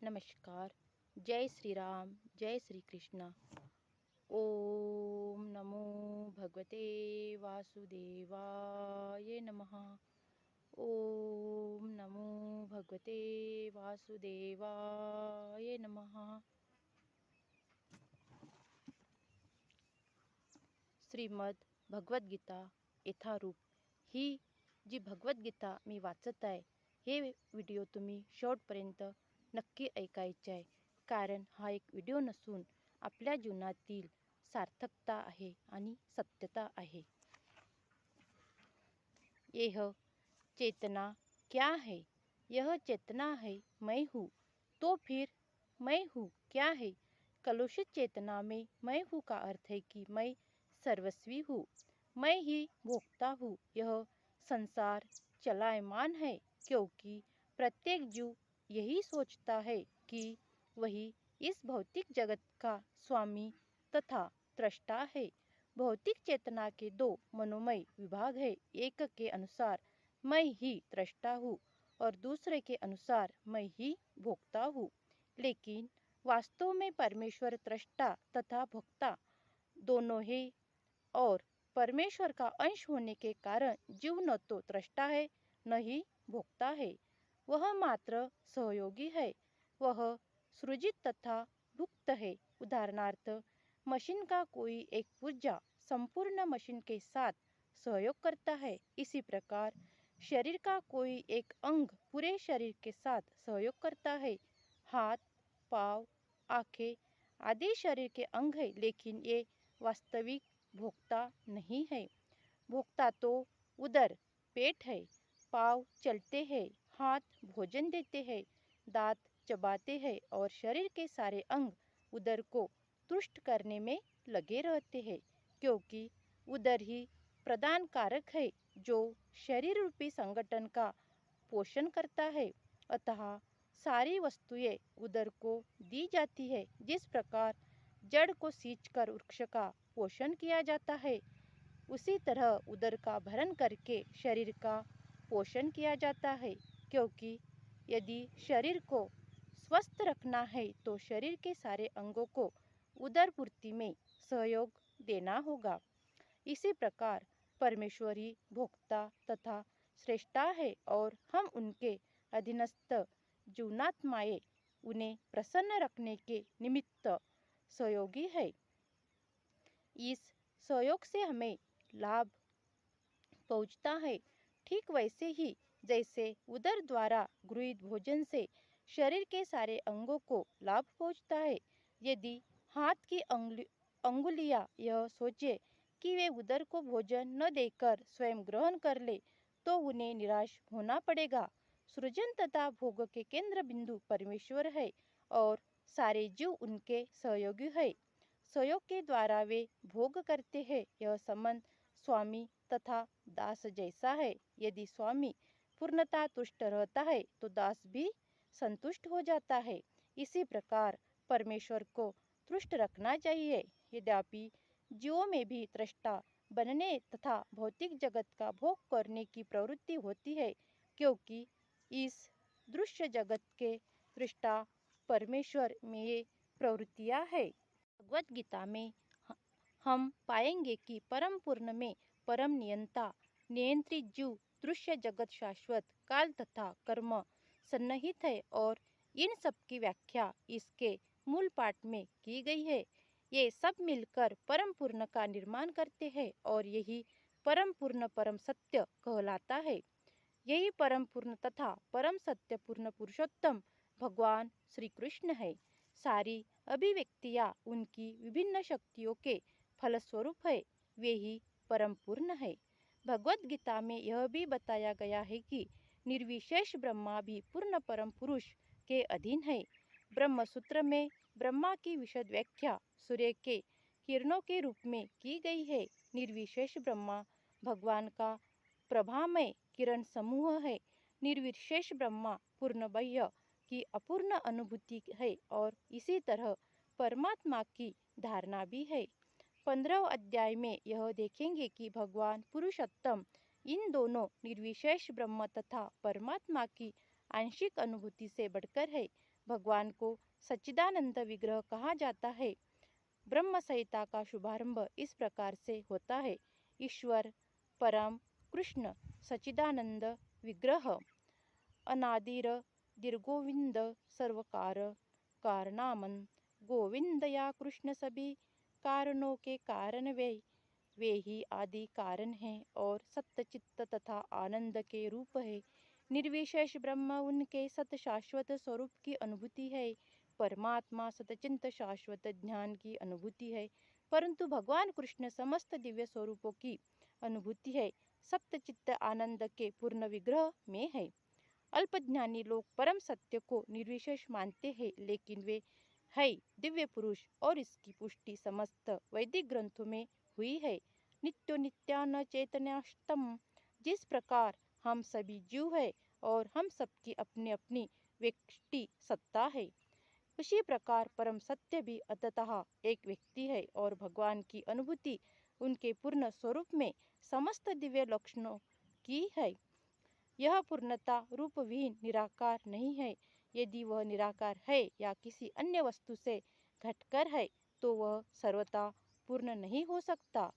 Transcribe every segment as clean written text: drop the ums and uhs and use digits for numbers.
नमस्कार। जय श्री राम, जय श्री कृष्ण। ओम नमो भगवते वासुदेवाय नमः। ओम नमो भगवते वासुदेवाय नमः। श्रीमद भगवद्गीता यथारूप ही जी भगवद्गीता मी वाचत आहे, हे व्हिडिओ तुम्ही शेवटपर्यंत नक्की ऐकायचे आहे. कारण हा एक व्हिडिओ नसून आपल्या जीवनातील सार्थकता आहे आणि सत्यता आहे. यह चेतना क्या है? यह चेतना है मैं हूँ। तो फिर मैं हूँ क्या है? कलुषित चेतना में मैं हूँ का अर्थ है कि मैं सर्वस्वी हूँ, मैं ही भोगता हूँ। यह संसार चलायमान है क्योंकि प्रत्येक जीव यही सोचता है कि वही इस भौतिक जगत का स्वामी तथा दृष्टा है। भौतिक चेतना के दो मनोमय विभाग है। एक के अनुसार मैं ही दृष्टा हूँ और दूसरे के अनुसार मैं ही भोक्ता हूँ। लेकिन वास्तव में परमेश्वर दृष्टा तथा भोक्ता दोनों है और परमेश्वर का अंश होने के कारण जीव न तो दृष्टा है न ही भोक्ता है। वह मात्र सहयोगी है। वह सृजित तथा भुक्त है। उदाहरणार्थ, मशीन का कोई एक पुर्जा संपूर्ण मशीन के साथ सहयोग करता है। इसी प्रकार शरीर का कोई एक अंग पूरे शरीर के साथ सहयोग करता है। हाथ, पाँव, आँखें आदि शरीर के अंग है, लेकिन ये वास्तविक भोक्ता नहीं है। भोक्ता तो उदर, पेट है। पाँव चलते हैं, हाथ भोजन देते हैं, दांत चबाते हैं और शरीर के सारे अंग उदर को तुष्ट करने में लगे रहते हैं, क्योंकि उदर ही प्रदान कारक है जो शरीर रूपी संगठन का पोषण करता है। अतः सारी वस्तुएं उदर को दी जाती है। जिस प्रकार जड़ को सींचकर वृक्ष का पोषण किया जाता है, उसी तरह उदर का भरण करके शरीर का पोषण किया जाता है। क्योंकि यदि शरीर को स्वस्थ रखना है तो शरीर के सारे अंगों को उदर पूर्ति में सहयोग देना होगा। इसी प्रकार परमेश्वर ही भोक्ता तथा श्रेष्ठा है और हम उनके अधीनस्थ जीवनात्माएं उन्हें प्रसन्न रखने के निमित्त सहयोगी है। इस सहयोग से हमें लाभ पहुँचता है। ठीक वैसे ही जैसे उदर द्वारा गृहीत भोजन से शरीर के सारे अंगों को लाभ पहुँचता है। यदि हाथ की अंगुलियां यह सोचे कि वे उदर को भोजन न देकर स्वयं ग्रहण कर ले, तो उन्हें निराश होना पड़ेगा। सृजन तथा भोग के केंद्र बिंदु परमेश्वर है और सारे जीव उनके सहयोगी है। सहयोग के द्वारा वे भोग करते हैं। यह संबंध स्वामी तथा दास जैसा है। यदि स्वामी पूर्णतः तुष्ट रहता है तो दास भी संतुष्ट हो जाता है। इसी प्रकार परमेश्वर को तुष्ट रखना चाहिए। यद्यपि जीवों में भी दृष्टा बनने तथा भौतिक जगत का भोग करने की प्रवृत्ति होती है, क्योंकि इस दृश्य जगत के दृष्टा परमेश्वर में ये प्रवृत्तियाँ है। भगवद गीता में हम पाएंगे कि परम पूर्ण में परम नियंता नियंत्रित जीव दृश्य जगत शाश्वत काल तथा कर्म सन्निहित है और इन सब की व्याख्या इसके मूल पाठ में की गई है। ये सब मिलकर परम पूर्ण का निर्माण करते हैं और यही परम पूर्ण परम सत्य कहलाता है। यही परम पूर्ण तथा परम सत्य पूर्ण पुरुषोत्तम भगवान श्री कृष्ण है। सारी अभिव्यक्तियाँ उनकी विभिन्न शक्तियों के फलस्वरूप है। वे ही परम पूर्ण है। भगवद गीता में यह भी बताया गया है कि निर्विशेष ब्रह्मा भी पूर्ण परम पुरुष के अधीन है। ब्रह्म सूत्र में ब्रह्मा की विशद व्याख्या सूर्य के किरणों के रूप में की गई है। निर्विशेष ब्रह्मा भगवान का प्रभामय किरण समूह है। निर्विशेष ब्रह्मा पूर्ण बाह्य की अपूर्ण अनुभूति है और इसी तरह परमात्मा की धारणा भी है। 15 अध्याय में यह देखेंगे कि भगवान पुरुषोत्तम इन दोनों निर्विशेष ब्रह्म तथा परमात्मा की आंशिक अनुभूति से बढ़कर है। भगवान को सच्चिदानंद विग्रह कहा जाता है। ब्रह्म संहिता का शुभारंभ इस प्रकार से होता है। ईश्वर परम कृष्ण सच्चिदानंद विग्रह अनादिर दीर्घोविंद सर्वकार कारणामन गोविंद या कृष्ण सभी कारणों के कारण वे ही आदि कारण हैं और सत्य चित्त तथा आनंद के रूप है। निर्विशेष ब्रह्म उनके सत शाश्वत स्वरूप की अनुभूति है। परमात्मा सतचिंत शाश्वत ज्ञान की अनुभूति है। परंतु भगवान कृष्ण समस्त दिव्य स्वरूपों की अनुभूति है, सत्य चित्त आनंद के पूर्ण विग्रह में है। अल्पज्ञानी लोग परम सत्य को निर्विशेष मानते हैं, लेकिन वे है दिव्य पुरुष और इसकी पुष्टि समस्त वैदिक ग्रंथों में हुई है। नित्यो नित्यान चैतन्याष्टम, जिस प्रकार हम सभी जीव है और हम सबकी अपनी अपनी व्यक्ति सत्ता है, उसी प्रकार परम सत्य भी अंततः एक व्यक्ति है और भगवान की अनुभूति उनके पूर्ण स्वरूप में समस्त दिव्य लक्षणों की है। यह पूर्णता रूप विहीन निराकार नहीं है। यदि वह निराकार है या किसी अन्य वस्तु से घटकर है तो वह सर्वथा पूर्ण नहीं हो सकता।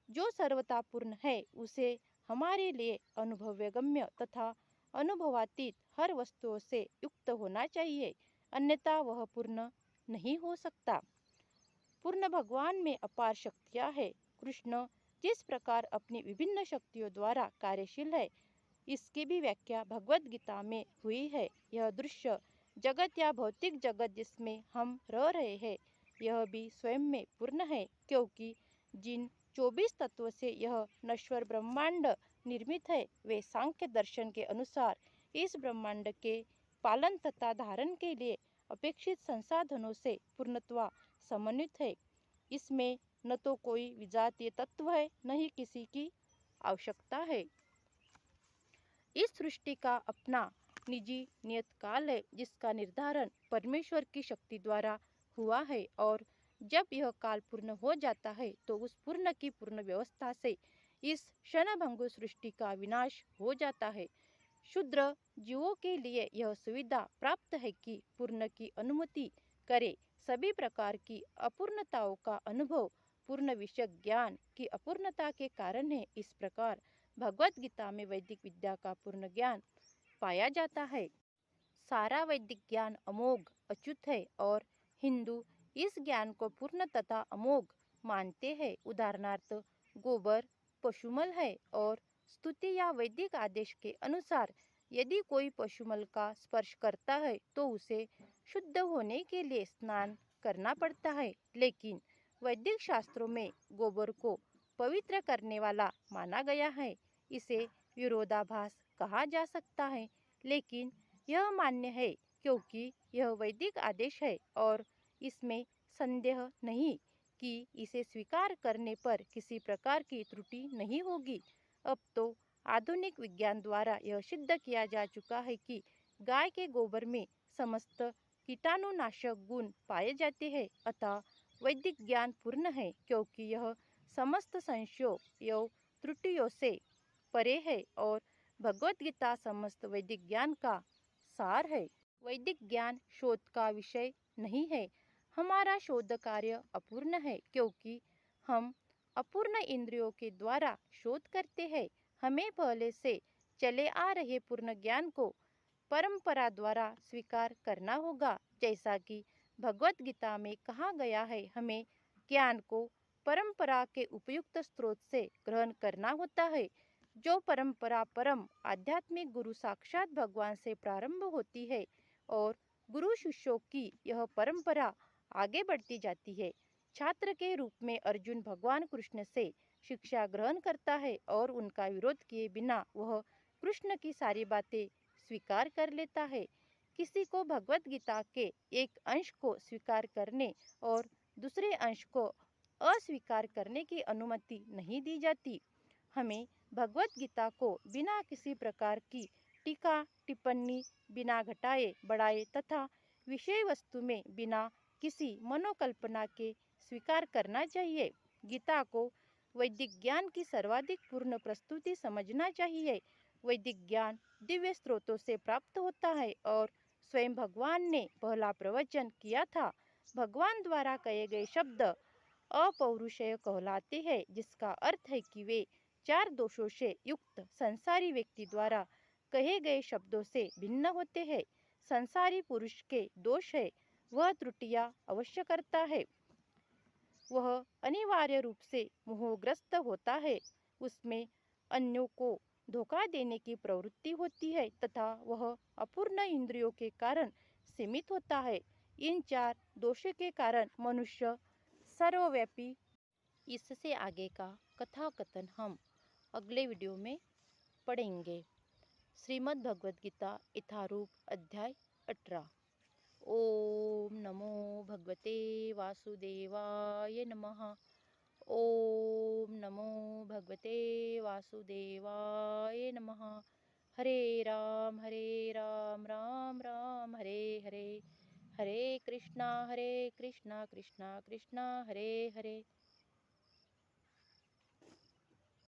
जो सर्वथा पूर्ण है उसे हमारे लिए अनुभवगम्य तथा अनुभवातीत हर वस्तुओं से युक्त होना चाहिए, अन्यथा वह पूर्ण नहीं हो सकता। पूर्ण भगवान में अपार शक्तियाँ है। कृष्ण जिस प्रकार अपनी विभिन्न शक्तियों द्वारा कार्यशील है, इसकी भी व्याख्या भगवद गीता में हुई है। यह दृश्य जगत या भौतिक जगत जिसमें हम रह रहे हैं, यह भी स्वयं में पूर्ण है, क्योंकि जिन 24 तत्वों से यह नश्वर ब्रह्मांड निर्मित है, वे सांख्य दर्शन के अनुसार इस ब्रह्मांड के पालन तथा धारण के लिए अपेक्षित संसाधनों से पूर्णत्वा समन्वित है। इसमें न तो कोई विजातीय तत्व है, न ही किसी की आवश्यकता है। इस सृष्टि का अपना निजी नियत काल है, जिसका निर्धारण परमेश्वर की शक्ति द्वारा हुआ है, और जब यह काल पूर्ण हो जाता है तो उस पूर्ण की पूर्ण व्यवस्था से इस क्षणभंगुर सृष्टि का विनाश हो जाता है। शूद्र जीवों के लिए यह सुविधा प्राप्त है कि पूर्ण की अनुमति करे। सभी प्रकार की अपूर्णताओं का अनुभव पूर्ण विषय ज्ञान की अपूर्णता के कारण है। इस प्रकार भगवत गीता में वैदिक विद्या का पूर्ण ज्ञान पाया जाता है। सारा वैदिक ज्ञान अमोघ अच्युत है और हिंदू इस ज्ञान को पूर्ण तथा अमोघ मानते हैं। उदाहरणार्थ, गोबर पशुमल है और स्तुति या वैदिक आदेश के अनुसार यदि कोई पशुमल का स्पर्श करता है तो उसे शुद्ध होने के लिए स्नान करना पड़ता है। लेकिन वैदिक शास्त्रों में गोबर को पवित्र करने वाला माना गया है। इसे विरोधाभास कहा जा सकता है, लेकिन यह मान्य है क्योंकि यह वैदिक आदेश है और इसमें संदेह नहीं कि इसे स्वीकार करने पर किसी प्रकार की त्रुटि नहीं होगी। अब तो आधुनिक विज्ञान द्वारा यह सिद्ध किया जा चुका है कि गाय के गोबर में समस्त कीटाणुनाशक गुण पाए जाते हैं। अतः वैदिक ज्ञान पूर्ण है क्योंकि यह समस्त संशयों एवं त्रुटियों से परे है और भगवत गीता समस्त वैदिक ज्ञान का सार है। वैदिक ज्ञान शोध का विषय नहीं है। हमारा शोध कार्य अपूर्ण है क्योंकि हम अपूर्ण इंद्रियों के द्वारा शोध करते हैं। हमें पहले से चले आ रहे पूर्ण ज्ञान को परंपरा द्वारा स्वीकार करना होगा। जैसा कि भगवत गीता में कहा गया है, हमें ज्ञान को परंपरा के उपयुक्त स्रोत से ग्रहण करना होता है। जो परंपरा परम आध्यात्मिक गुरु साक्षात भगवान से प्रारंभ होती है और गुरु शिष्यों की यह परंपरा आगे बढ़ती जाती है। छात्र के रूप में अर्जुन भगवान कृष्ण से शिक्षा ग्रहण करता है और उनका विरोध किए बिना वह कृष्ण की सारी बातें स्वीकार कर लेता है। किसी को भगवत गीता के एक अंश को स्वीकार करने और दूसरे अंश को अस्वीकार करने की अनुमति नहीं दी जाती। हमें भगवत गीता को बिना किसी प्रकार की टीका टिप्पणी, बिना घटाए बढ़ाए तथा विषय वस्तु में बिना किसी मनोकल्पना के स्वीकार करना चाहिए। गीता को वैदिक ज्ञान की सर्वाधिक पूर्ण प्रस्तुति समझना चाहिए। वैदिक ज्ञान दिव्य स्रोतों से प्राप्त होता है और स्वयं भगवान ने पहला प्रवचन किया था। भगवान द्वारा कहे गए शब्द अपौरुषेय कहलाते हैं, जिसका अर्थ है कि वे चार दोषों से युक्त संसारी व्यक्ति द्वारा कहे गए शब्दों से भिन्न होते हैं। संसारी पुरुष के दोष है, वह त्रुटियां अवश्य करता है, वह अनिवार्य रूप से मोहग्रस्त होता है, उसमें अन्यों को धोखा देने की प्रवृत्ति होती है तथा वह अपूर्ण इंद्रियों के कारण सीमित होता है। इन चार दोषों के कारण मनुष्य सर्वव्यापी। इससे आगे का कथा कथन हम अगले वीडियो में पढ़ेंगे। श्रीमद् भगवद गीता यथारूप अध्याय 18। ओम नमो भगवते वासुदेवाय नमः। ओम नमो भगवते वासुदेवाय नमः। हरे राम राम राम हरे हरे, हरे कृष्णा कृष्णा कृष्णा हरे हरे,